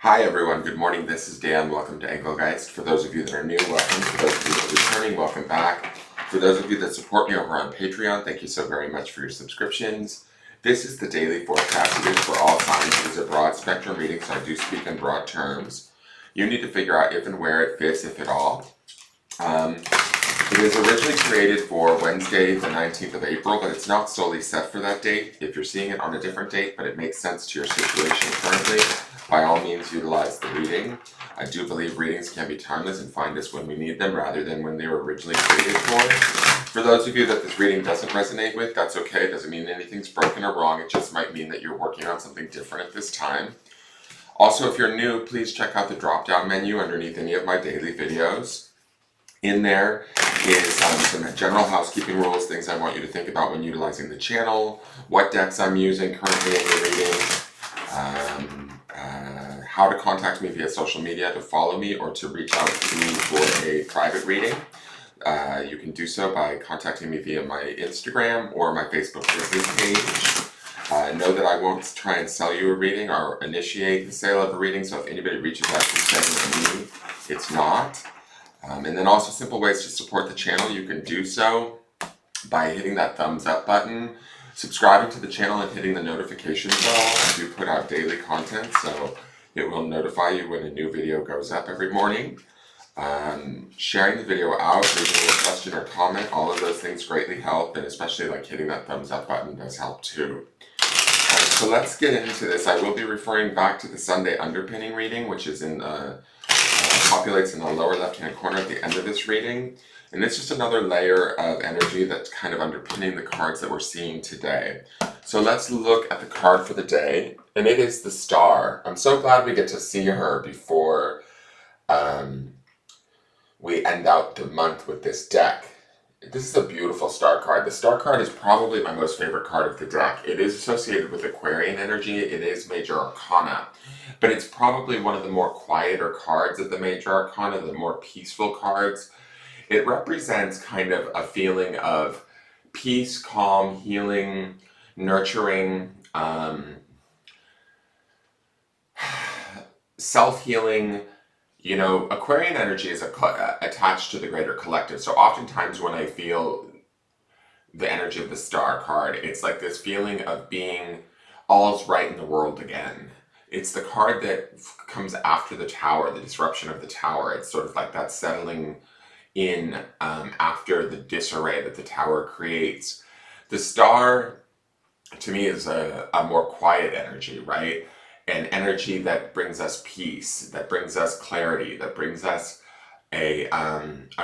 Hi everyone, good morning. This is Dan. Welcome to Engelgeist. For those of you that are new, welcome. For those of you that are returning, welcome back. For those of you that support me over on Patreon, thank you so very much for your subscriptions. This is the daily forecast. It is for all signs. It is a broad spectrum reading, so I do speak in broad terms. You need to figure out if and where it fits, if at all. It is originally created for Wednesday, the 19th of April, but it's not solely set for that date. If you're seeing it on a different date, but it makes sense to your situation currently, by all means utilize the reading. I do believe readings can be timeless and find us when we need them rather than when they were originally created for. For those of you that this reading doesn't resonate with, that's okay. It doesn't mean anything's broken or wrong. It just might mean that you're working on something different at this time. Also, if you're new, please check out the drop-down menu underneath any of my daily videos. In there is some general housekeeping rules, things I want you to think about when utilizing the channel, what decks I'm using currently in the reading, how to contact me via social media to follow me or to reach out to me for a private reading. You can do so by contacting me via my Instagram or my Facebook business page. Know that I won't try and sell you a reading or initiate the sale of a reading, so if anybody reaches out to saying me, it's not. And then also simple ways to support the channel. You can do so by hitting that thumbs up button, subscribing to the channel, and hitting the notification bell. I do put out daily content, so it will notify you when a new video goes up every morning. Sharing the video out, leaving a question or comment, all of those things greatly help, and especially like hitting that thumbs up button does help too. So let's get into this. I will be referring back to the Sunday underpinning reading, which is in populates in the lower left-hand corner at the end of this reading. And it's just another layer of energy that's kind of underpinning the cards that we're seeing today. So let's look at the card for the day, and it is the Star. I'm so glad we get to see her before we end out the month with this deck. This is a beautiful Star card. The Star card is probably my most favorite card of the deck. It is associated with Aquarian energy. It is Major Arcana. But it's probably one of the more quieter cards of the Major Arcana, the more peaceful cards. It represents kind of a feeling of peace, calm, healing, nurturing, self-healing. You know, Aquarian energy is attached to the greater collective. So oftentimes when I feel the energy of the Star card, it's like this feeling of being all's right in the world again. It's the card that comes after the Tower, the disruption of the Tower. It's sort of like that settling in after the disarray that the Tower creates. The Star, to me, is a more quiet energy, right? An energy that brings us peace, that brings us clarity, that brings us a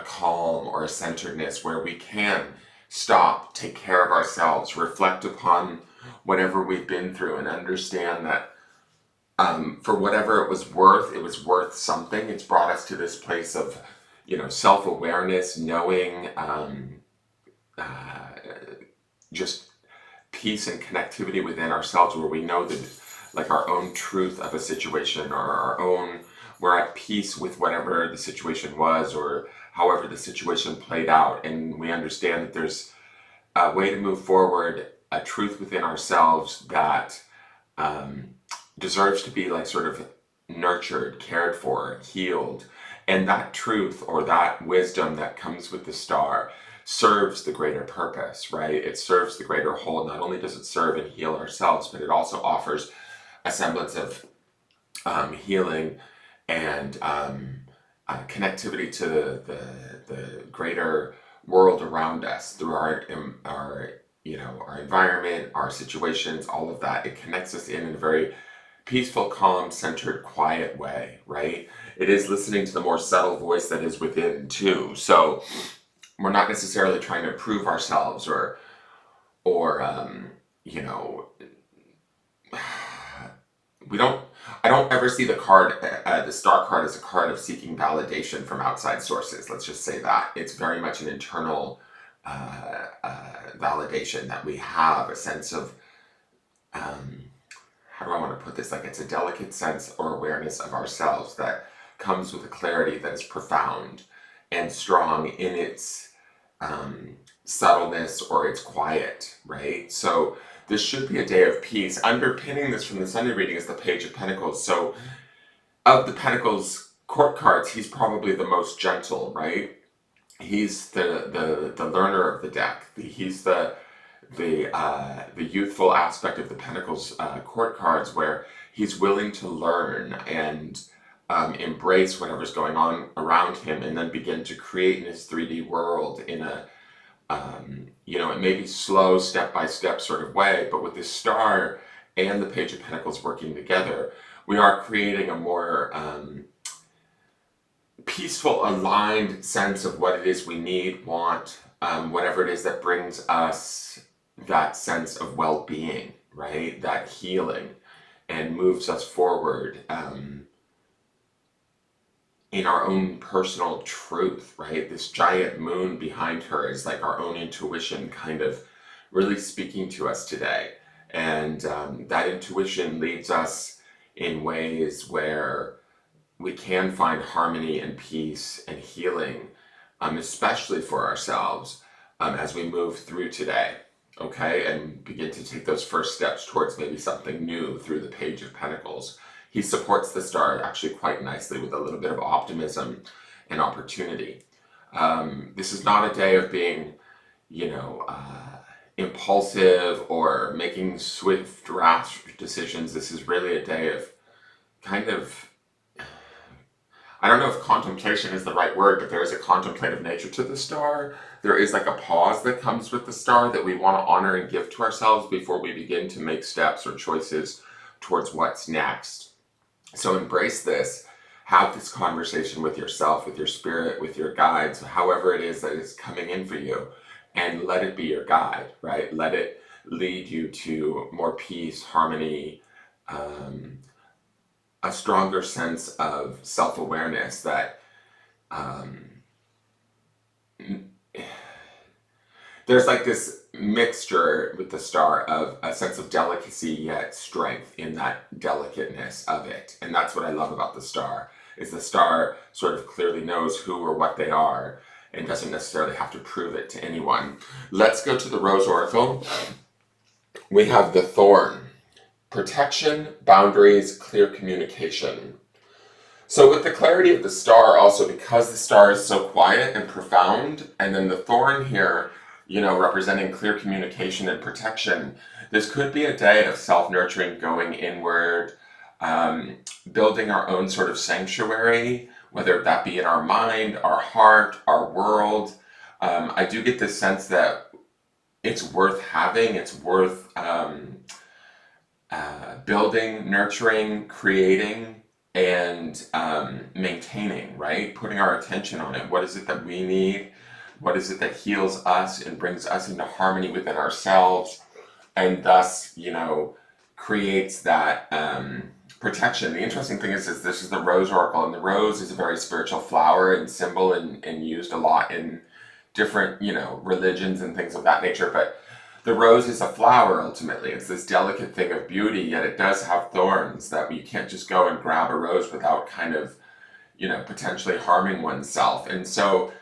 calm or a centeredness where we can stop, take care of ourselves, reflect upon whatever we've been through, and understand that for whatever it was worth something. It's brought us to this place of, you know, self-awareness, knowing, just peace and connectivity within ourselves, where we know that, like, our own truth of a situation, or our own, we're at peace with whatever the situation was, or however the situation played out, and we understand that there's a way to move forward, a truth within ourselves that deserves to be, like, sort of nurtured, cared for, healed. And that truth or that wisdom that comes with the Star serves the greater purpose, right? It serves the greater whole. Not only does it serve and heal ourselves, but it also offers a semblance of healing and connectivity to the greater world around us through our you know, our environment, our situations, all of that. It connects us in a very peaceful, calm, centered, quiet way, right? It is listening to the more subtle voice that is within too. So we're not necessarily trying to prove ourselves or you know, I don't ever see the card, the Star card, as a card of seeking validation from outside sources. Let's just say that. It's very much an internal validation that we have, a sense of, how do I want to put this? Like, it's a delicate sense or awareness of ourselves that comes with a clarity that is profound and strong in its subtleness or its quiet, right? So this should be a day of peace. Underpinning this from the Sunday reading is the Page of Pentacles. So of the Pentacles court cards, he's probably the most gentle, right? He's the learner of the deck. He's the youthful aspect of the Pentacles court cards, where he's willing to learn and embrace whatever's going on around him, and then begin to create in his 3D world in a it may be slow, step by step sort of way, but with this star and the Page of Pentacles working together, we are creating a more peaceful, aligned sense of what it is we need, want, whatever it is that brings us that sense of well-being, right? That healing, and moves us forward in our own personal truth, right? This giant moon behind her is like our own intuition kind of really speaking to us today. And that intuition leads us in ways where we can find harmony and peace and healing, especially for ourselves, as we move through today, okay? And begin to take those first steps towards maybe something new through the Page of Pentacles. He supports the star actually quite nicely with a little bit of optimism and opportunity. This is not a day of being, impulsive or making swift, rash decisions. This is really a day of kind of, I don't know if contemplation is the right word, but there is a contemplative nature to the star. There is like a pause that comes with the star that we want to honor and give to ourselves before we begin to make steps or choices towards what's next. So embrace this, have this conversation with yourself, with your spirit, with your guides, however it is that is coming in for you, and let it be your guide, right? Let it lead you to more peace, harmony, a stronger sense of self-awareness that there's like this mixture with the star of a sense of delicacy yet strength in that delicateness of it. And that's what I love about the star, is the star sort of clearly knows who or what they are and doesn't necessarily have to prove it to anyone. Let's go to the Rose Oracle. We have the Thorn. Protection, boundaries, clear communication. So with the clarity of the star, also because the star is so quiet and profound, and then the thorn here, representing clear communication and protection, this could be a day of self-nurturing, going inward, building our own sort of sanctuary, whether that be in our mind, our heart, our world. I do get this sense that it's worth having, it's worth building, nurturing, creating, and maintaining, right? Putting our attention on it. What is it that we need? What is it that heals us and brings us into harmony within ourselves, and thus, creates that protection? The interesting thing is this is the Rose Oracle, and the rose is a very spiritual flower and symbol, and used a lot in different, religions and things of that nature. But the rose is a flower, ultimately. It's this delicate thing of beauty, yet it does have thorns that you can't just go and grab a rose without kind of, potentially harming oneself. And so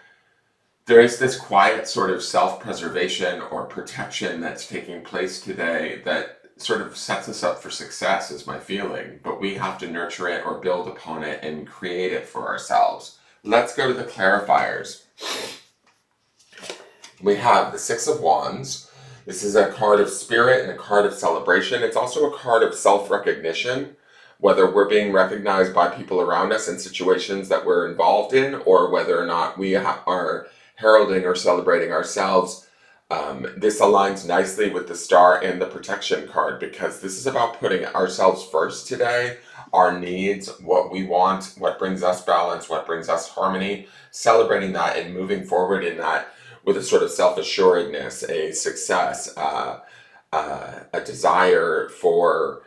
there is this quiet sort of self-preservation or protection that's taking place today that sort of sets us up for success, is my feeling. But we have to nurture it or build upon it and create it for ourselves. Let's go to the clarifiers. We have the Six of Wands. This is a card of spirit and a card of celebration. It's also a card of self-recognition, whether we're being recognized by people around us in situations that we're involved in, or whether or not we are heralding or celebrating ourselves. This aligns nicely with the star and the protection card, because this is about putting ourselves first today, our needs, what we want, what brings us balance, what brings us harmony, celebrating that and moving forward in that with a sort of self-assuredness, a success, a desire for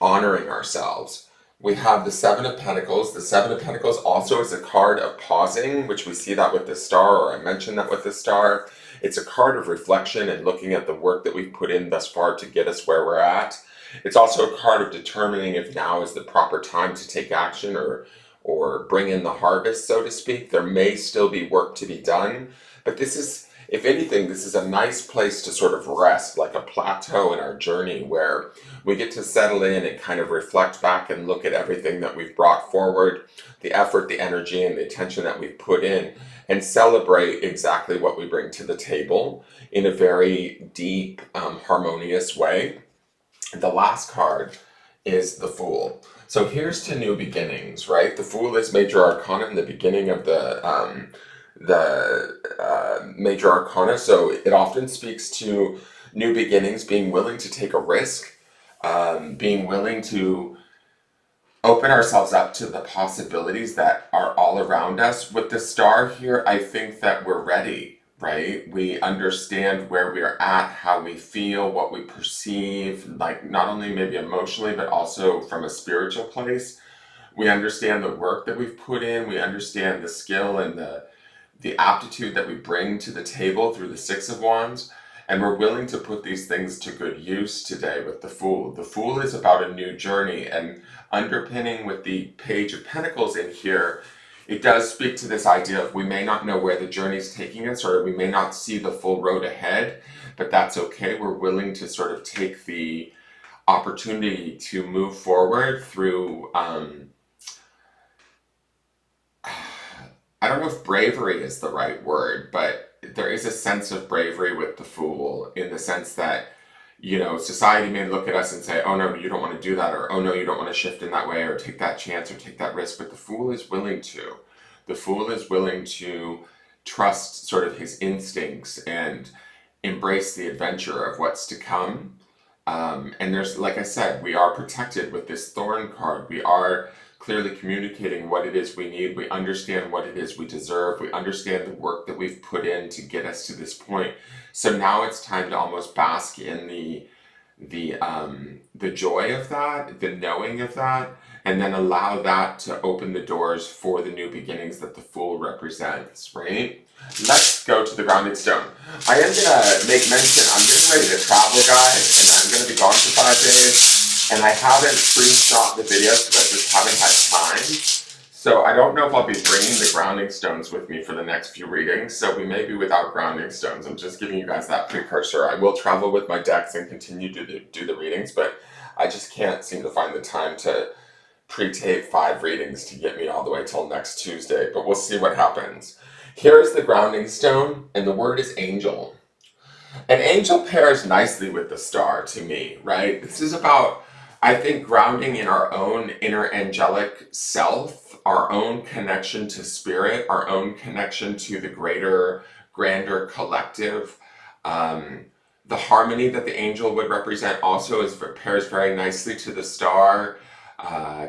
honoring ourselves. We have the Seven of Pentacles. The Seven of Pentacles also is a card of pausing, which we see that with the star, or I mentioned that with the star. It's a card of reflection and looking at the work that we've put in thus far to get us where we're at. It's also a card of determining if now is the proper time to take action or bring in the harvest, so to speak. There may still be work to be done, but this is if anything, this is a nice place to sort of rest, like a plateau in our journey where we get to settle in and kind of reflect back and look at everything that we've brought forward, the effort, the energy, and the attention that we've put in, and celebrate exactly what we bring to the table in a very deep, harmonious way. The last card is the Fool. So here's to new beginnings, right? The Fool is major arcana in the beginning of the major arcana. So it often speaks to new beginnings, being willing to take a risk, being willing to open ourselves up to the possibilities that are all around us. With the star here, I think that we're ready, right? We understand where we are at, how we feel, what we perceive, like not only maybe emotionally, but also from a spiritual place. We understand the work that we've put in. We understand the skill and the aptitude that we bring to the table through the Six of Wands. And we're willing to put these things to good use today with the Fool. The Fool is about a new journey, and underpinning with the Page of Pentacles in here, it does speak to this idea of we may not know where the journey is taking us, or we may not see the full road ahead, but that's okay. We're willing to sort of take the opportunity to move forward through, I don't know if bravery is the right word, but there is a sense of bravery with the Fool in the sense that, you know, society may look at us and say, oh no, you don't want to do that, or oh no, you don't want to shift in that way, or take that chance, or take that risk, but the Fool is willing to. The Fool is willing to trust sort of his instincts and embrace the adventure of what's to come. And there's, like I said, we are protected with this Thorn card. We are clearly communicating what it is we need. We understand what it is we deserve. We understand the work that we've put in to get us to this point. So now it's time to almost bask in the joy of that, the knowing of that, and then allow that to open the doors for the new beginnings that the Fool represents, right? Let's go to the grounding stone. I am going to make mention, I'm getting ready to travel, guys, and I'm going to be gone for 5 days. And I haven't screenshot the videos because I just haven't had time. So I don't know if I'll be bringing the grounding stones with me for the next few readings. So we may be without grounding stones. I'm just giving you guys that precursor. I will travel with my decks and continue to do the readings, but I just can't seem to find the time to pre-tape 5 readings to get me all the way till next Tuesday. But we'll see what happens. Here's the grounding stone, and the word is angel. An angel pairs nicely with the star to me, right? This is about, I think, grounding in our own inner angelic self, our own connection to spirit, our own connection to the greater, grander collective. The harmony that the angel would represent also pairs very nicely to the star,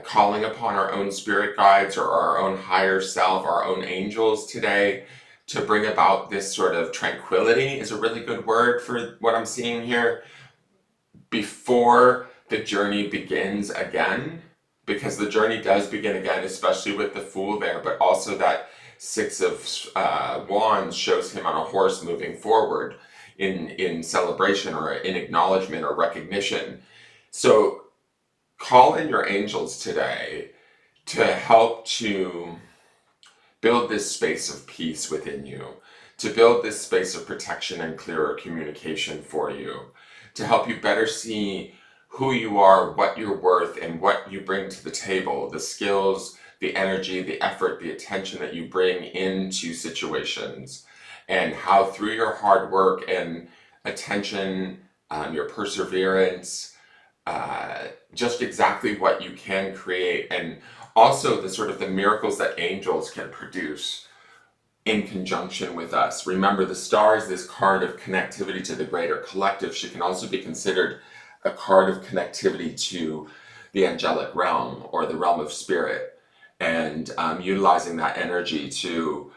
calling upon our own spirit guides or our own higher self, our own angels today, to bring about this sort of tranquility is a really good word for what I'm seeing here before the journey begins again, because the journey does begin again, especially with the Fool there, but also that Six of Wands shows him on a horse moving forward in celebration or in acknowledgement or recognition. So call in your angels today to help to build this space of peace within you, to build this space of protection and clearer communication for you, to help you better see who you are, what you're worth, and what you bring to the table, the skills, the energy, the effort, the attention that you bring into situations, and how through your hard work and attention, your perseverance, just exactly what you can create, and also the sort of the miracles that angels can produce in conjunction with us. Remember, the star is this card of connectivity to the greater collective. She can also be considered a card of connectivity to the angelic realm or the realm of spirit, and utilizing that energy to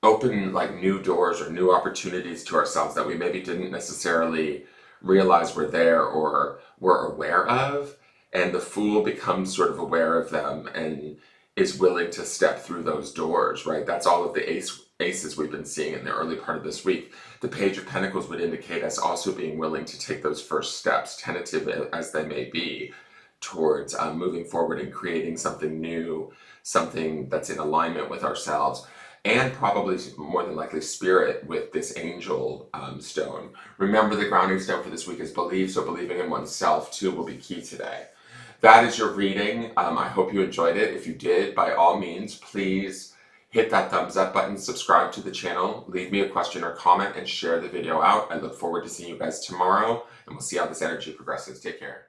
open like new doors or new opportunities to ourselves that we maybe didn't necessarily realize were there or were aware of. And the Fool becomes sort of aware of them and is willing to step through those doors, right? That's all of the aces we've been seeing in the early part of this week. The Page of Pentacles would indicate us also being willing to take those first steps, tentative as they may be, towards moving forward and creating something new, something that's in alignment with ourselves. and probably more than likely spirit with this angel stone. Remember, the grounding stone for this week is belief, so believing in oneself too will be key today. That is your reading. I hope you enjoyed it. If you did, by all means, please hit that thumbs up button, subscribe to the channel, leave me a question or comment, and share the video out. I look forward to seeing you guys tomorrow, and we'll see how this energy progresses. Take care.